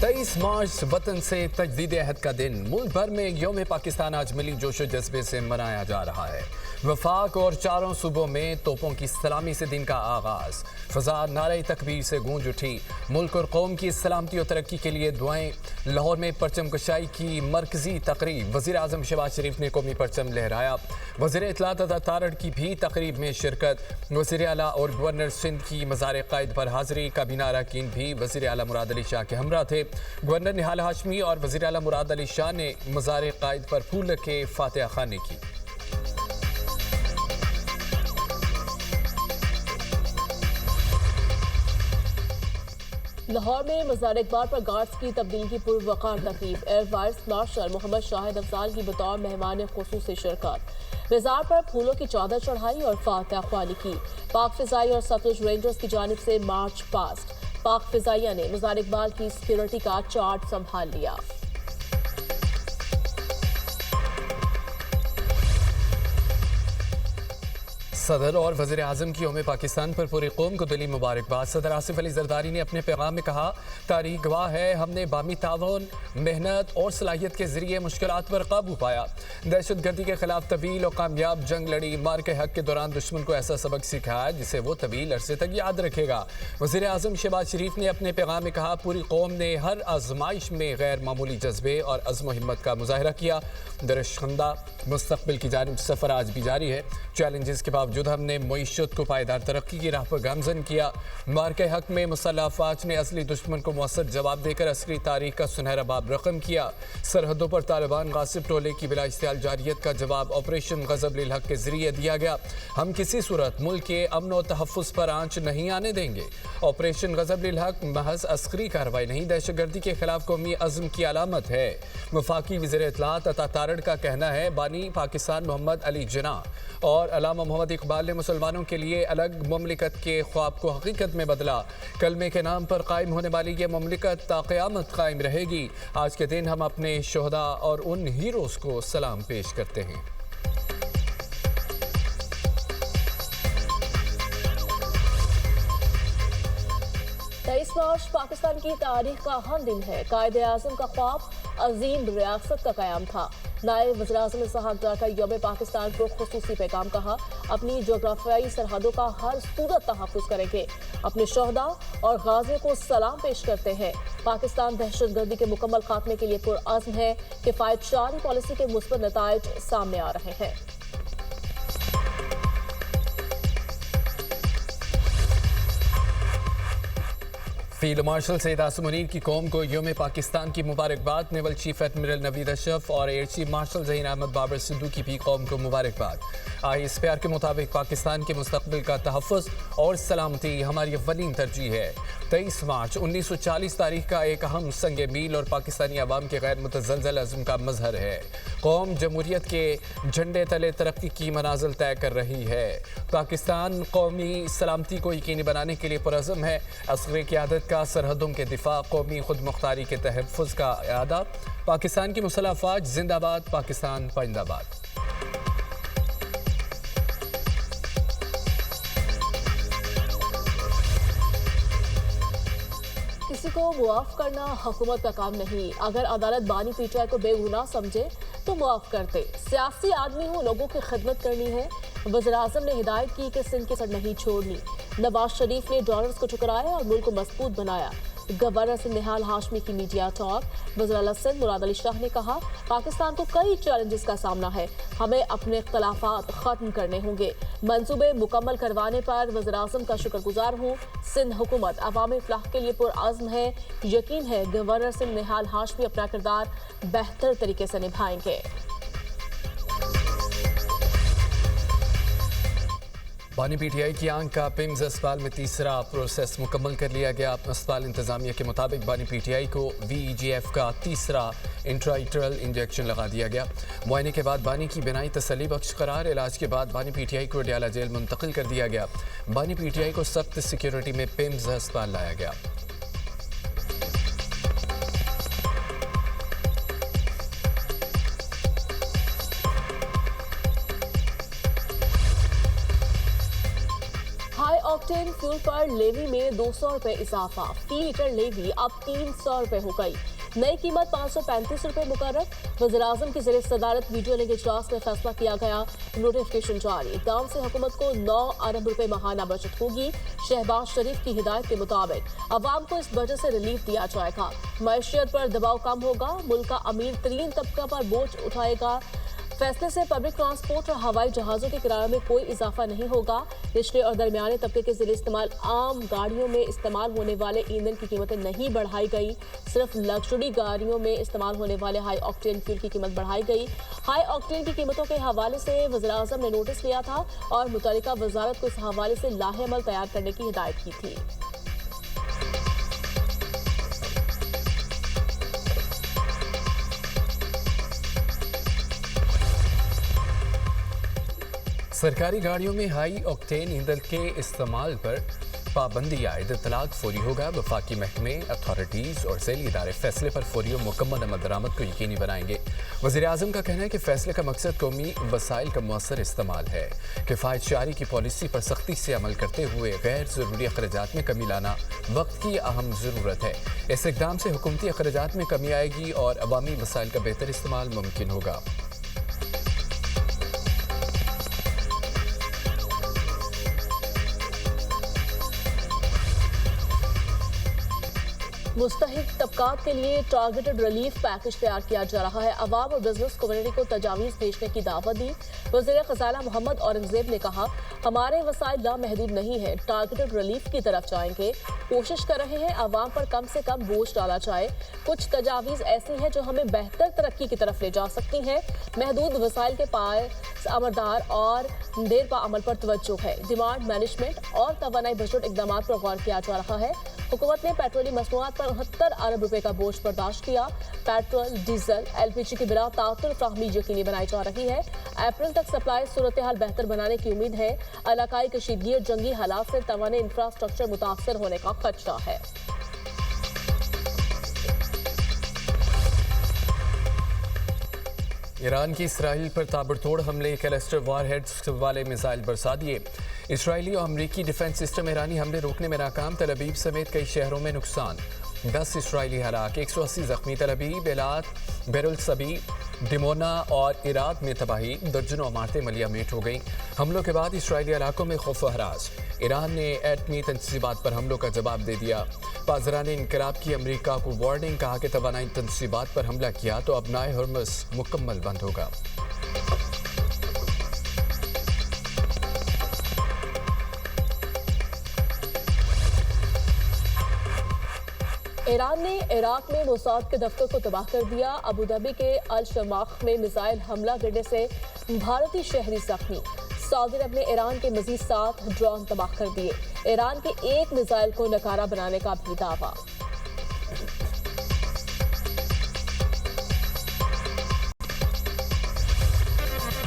23 मार्च वतन से तजदीद अहद का दिन। मुल्क भर में यौम पाकिस्तान आज मिली जोशो जज्बे से मनाया जा रहा है। वफाक और चारों सूबों में तोपों की सलामी से दिन का आगाज। फजा नारे तकबीर से गूंज उठी। मुल्क और कौम की सलामती और तरक्की के लिए दुआएं। लाहौर में परचम कशाई की मरकजी तकरीब। वज़ीर आज़म शहबाज शरीफ ने कौमी परचम लहराया। वज़ीर इत्तलात अता तारड़ की भी तकरीब में शिरकत। वज़ीर आला और गवर्नर सिंध की मज़ार क़ायद पर हाज़िरी। काबीना अरकान भी वज़ीर आला मुराद अली शाह के हमरा थे। गवर्नर निहाल हाशमी और वज़ीर आला मुराद अली शाह ने मज़ार क़ायद पर फूल के फातिहा खाने की। लाहौर में मज़ार इकबाल पर गार्ड्स की तब्दील की पुरवकार तकरीब। Air vice marshal Mohammad Shahid Afzal की बतौर मेहमान खुसूसी शिरकत। मज़ार पर फूलों की चादर चढ़ाई और फातिहा ख्वानी की। पाक फ़िज़ाई और सतलुज रेंजर्स की जानिब से मार्च पास्ट। पाक फ़िज़ाइया ने मज़ार इकबाल की सिक्योरिटी का चार्ज संभाल लिया। सदर और वज़ीर आज़म की यौम पाकिस्तान पर पूरी कौम को दिली मुबारकबाद। सदर आसिफ अली जरदारी ने अपने पैगाम में कहा, तारीख गवाह है हमने बामी ताउन, मेहनत और सलाहियत के जरिए मुश्किलात पर काबू पाया। दहशत गर्दी के खिलाफ तवील और कामयाब जंग लड़ी। मार के हक के दौरान दुश्मन को ऐसा सबक सिखाया जिसे वो तवील अरसे तक याद रखेगा। वज़ीर आज़म शहबाज शरीफ ने अपने पैगाम में कहा, पूरी कौम ने हर आजमाइश में गैर मामूली जज्बे और अज़्म हिम्मत का मुजाहरा किया। दरशखंदा मुस्तक़बिल की जानिब सफ़र आज भी जारी है। चैलेंजेस के बावजूद हमने मईशत को पायदार तरक्की की राह पर गामजन किया। मार के हक में मुसल्लह अफ़वाज ने असली दुश्मन को मौसर जवाब देकर असली तारीख का सुनहरा बाब रकम किया। सरहदों पर तालिबान गासिब टोले की बिला इस्तेहाल जारियत का जवाब ऑपरेशन गज़ब लिल हक के जरिए दिया गया। हम किसी सूरत मुल्क के अमन और तहफ़्फ़ुज़ पर आंच नहीं आने देंगे। ऑपरेशन गज़ब लिल हक महज अस्करी कार्रवाई नहीं, दहशतगर्दी के खिलाफ कौमी अज़्म की अलामत है। वफाकी वज़ीर इत्तलात अता तारड़ का कहना है, बानी पाकिस्तान मोहम्मद अली जिन्नाह और अल्लामा मोहम्मद इकबाल ने मुसलमानों के लिए अलग ममलिकत के ख्वाब को हकीकत में बदला। कलमे के नाम पर कायम होने वाली ये ममलिकत ता क़यामत कायम रहेगी। आज के दिन हम अपने शोहदा और उन हीरोज़ को सलाम पेश करते हैं। मार्च पाकिस्तान की तारीख का अहम दिन है। कायदे आज़म का ख्वाब अजीम रियासत का क़याम था। नायब वज़ीर आज़म इसहाक़ डार का यौम पाकिस्तान को खुसूसी पैगाम कहा, अपनी जोग्राफियाई सरहदों का हर सूरत तहफ़्फ़ुज़ करेंगे। अपने शोहदा और गाज़ियों को सलाम पेश करते हैं। पाकिस्तान दहशत गर्दी के मुकम्मल खात्मे के लिए पुरअज़्म है। किफ़ायतशारी पॉलिसी के मुस्बत नताइज सामने आ रहे हैं। फील्ड मार्शल सैयद आसिम मुनीर की कौम को यौम पाकिस्तान की मुबारकबाद। Naval chief admiral Naveed Ashraf और air chief marshal Zaheer Ahmed Babar Sidhu की भी कौम को मुबारकबाद। ISPR के मुताबिक पाकिस्तान के मुस्तक़बिल का तहफ़्फ़ुज़ और सलामती हमारी अव्वलीन तरजीह है। 23 मार्च 1940 तारीख का एक अहम संग मील और पाकिस्तानी अवाम के गैर मुतज़लज़ल अज़्म का मज़हर है। कौम जमहूरियत के झंडे तले तरक्की की मनाज़िल तय कर रही है। पाकिस्तान कौमी सलामती को यकीनी बनाने के लिए पुरअज़्म है। असग़र क़यादत का सरहदों के दिफा, कौमी खुद मुख्तारी के तहफ़्फ़ुज़ का इरादा। पाकिस्तान की मुसल्लह अफ़वाज जिंदाबाद, पाकिस्तान पाइंदाबाद। किसी को मुआफ़ करना हुकूमत का काम नहीं। अगर अदालत बानी पीटीआई को बेगुनाह समझे तो मुआफ़ करते। सियासी आदमी हो, लोगों की खिदमत करनी है। वज़ीर आज़म ने हिदायत की कि सिंध की सड़ नहीं छोड़नी। नवाज शरीफ ने डॉलर्स को ठुकराया और मुल्क को मजबूत बनाया। गवर्नर सिंध निहाल हाशमी की मीडिया टॉक। वज़ीर आला सिंध मुराद अली शाह ने कहा, पाकिस्तान को कई चैलेंजेस का सामना है, हमें अपने इख्तलाफात ख़त्म करने होंगे। मंसूबे मुकम्मल करवाने पर वज़ीर आज़म का शुक्रगुजार हूँ। सिंध हुकूमत अवामी फलाह के लिए पुरअज़्म है। यकीन है गवर्नर सिंध निहाल हाशमी अपना किरदार बेहतर तरीके से निभाएंगे। बानी पीटीआई की आंख का पिम्स अस्पताल में तीसरा प्रोसेस मुकम्मल कर लिया गया। अस्पताल इंतजामिया के मुताबिक बानी पीटीआई को VEGF का तीसरा इंट्राइटरल इंजेक्शन लगा दिया गया। मुआयने के बाद बानी की बिनाई तसल्ली बख्श करार। इलाज के बाद बानी पीटीआई को डयाला जेल मुंतकिल कर दिया गया। बानी पीटीआई को सख्त सिक्योरिटी में पिम्स अस्पताल लाया गया। ऑक्टेन फ्यूल पर लेवी में 200 रुपए इजाफा, फी लीटर लेवी अब 300 रुपए हो गई। नई कीमत 535 रुपए मुकर्रर। वज़ीर-ए-आज़म की ज़रिए सदारत वीडियो लिंक इजलास में फैसला किया गया, नोटिफिकेशन जारी। इक़दाम से हुकूमत को 9 अरब रुपए माहाना बचत होगी। शहबाज शरीफ की हिदायत के मुताबिक अवाम को इस बजट से रिलीफ दिया जाएगा। मैशियत पर दबाव कम होगा, मुल्क का अमीर तरीन तबका पर बोझ उठाएगा। फैसले से पब्लिक ट्रांसपोर्ट और हवाई जहाज़ों के किराए में कोई इजाफा नहीं होगा। निचले और दरमियाने तबके के ज़रिए इस्तेमाल आम गाड़ियों में इस्तेमाल होने वाले ईंधन की कीमतें नहीं बढ़ाई गई। सिर्फ लग्जरी गाड़ियों में इस्तेमाल होने वाले हाई ऑक्टेन फ्यूल की कीमत बढ़ाई गई। हाई ऑक्टेन की कीमतों के हवाले से वज़ीर-ए-आज़म ने नोटिस लिया था और मुतल्लिका वजारत को इस हवाले से लाहेअमल तैयार करने की हिदायत की थी। सरकारी गाड़ियों में हाई ऑक्टेन ईंधन के इस्तेमाल पर पाबंदी आयद इतलाक फौरी होगा। वफाकी महकमे, अथॉरिटीज़ और ज़ैली इदारे फैसले पर फौरी और मुकम्मल अमल दरामद को यकीनी बनाएंगे। वज़ीर-ए-आज़म का कहना है कि फैसले का मकसद कौमी वसाइल का मौसर इस्तेमाल है। किफ़ायत जारी की पॉलिसी पर सख्ती से अमल करते हुए गैर ज़रूरी अखराजात में कमी लाना वक्त की अहम ज़रूरत है। इस इक़दाम से हुकूमती अखराजात में कमी आएगी और अवामी वसाइल का बेहतर इस्तेमाल मुमकिन होगा। मुस्तहिक तबकात के लिए टारगेटेड रिलीफ पैकेज तैयार किया जा रहा है। अवाम और बिजनेस कम्युनिटी को तजावीज़ भेजने की दावत दी। वज़ीर ख़ज़ाना मोहम्मद औरंगज़ेब ने कहा, हमारे वसाइल लामहदूद नहीं है, टारगेटेड रिलीफ की तरफ जाएंगे। कोशिश कर रहे हैं अवाम पर कम से कम बोझ डाला जाए। कुछ तजावीज़ ऐसी हैं जो हमें बेहतर तरक्की की तरफ ले जा सकती हैं। महदूद वसाइल के पास अमरदार और देर पा अमल पर तवज्जो है। डिमांड मैनेजमेंट और तवानाई बजट इकदाम पर गौर किया जा रहा है। हुकूमत ने पेट्रोलियम मसनूआत पर 69 अरब रुपए का बोझ बर्दाश्त किया। पेट्रोल, डीजल, LPG की बिना तातुल फ्राहमी यकीनी बनाई जा रही है। अप्रैल तक सप्लाई सूरत हाल बेहतर बनाने की उम्मीद है। इलाकाई कशीदगी और जंगी हालात से तवाने इंफ्रास्ट्रक्चर मुतासर होने का खदशा है। ईरान की इसराइल पर ताबड़तोड़ हमले, क्लस्टर वारहेड्स वाले मिसाइल बरसा दिए। इसराइली और अमरीकी डिफेंस सिस्टम ईरानी हमले रोकने में नाकाम। तल अवीव समेत कई शहरों में नुकसान, 10 इसराइली हलाक, 180 जख्मी। तल अवीव, एलात, बेरुल सबी, डिमोना और इराक में तबाही, दर्जनों इमारतें मलियामेट हो गईं। हमलों के बाद इसराइली इलाकों में खौफ हरास। ईरान ने एटमी तनसीबात पर हमलों का जवाब दे दिया। पाज़रान इनकलाब की अमरीका को वार्निंग, कहा कि तवानाई तनसीबात पर हमला किया तो अपनाए हुर्मुज़ मुकम्मल बंद होगा। ईरान ने इराक में मोसाद के दफ्तर को तबाह कर दिया। अबू धाबी के अल शमाख में मिसाइल हमला गिरने से भारतीय शहरी जख्मी। सऊदी अरब ने ईरान के मजीद 7 ड्रोन तबाह कर दिए। ईरान के एक मिसाइल को नकारा बनाने का भी दावा।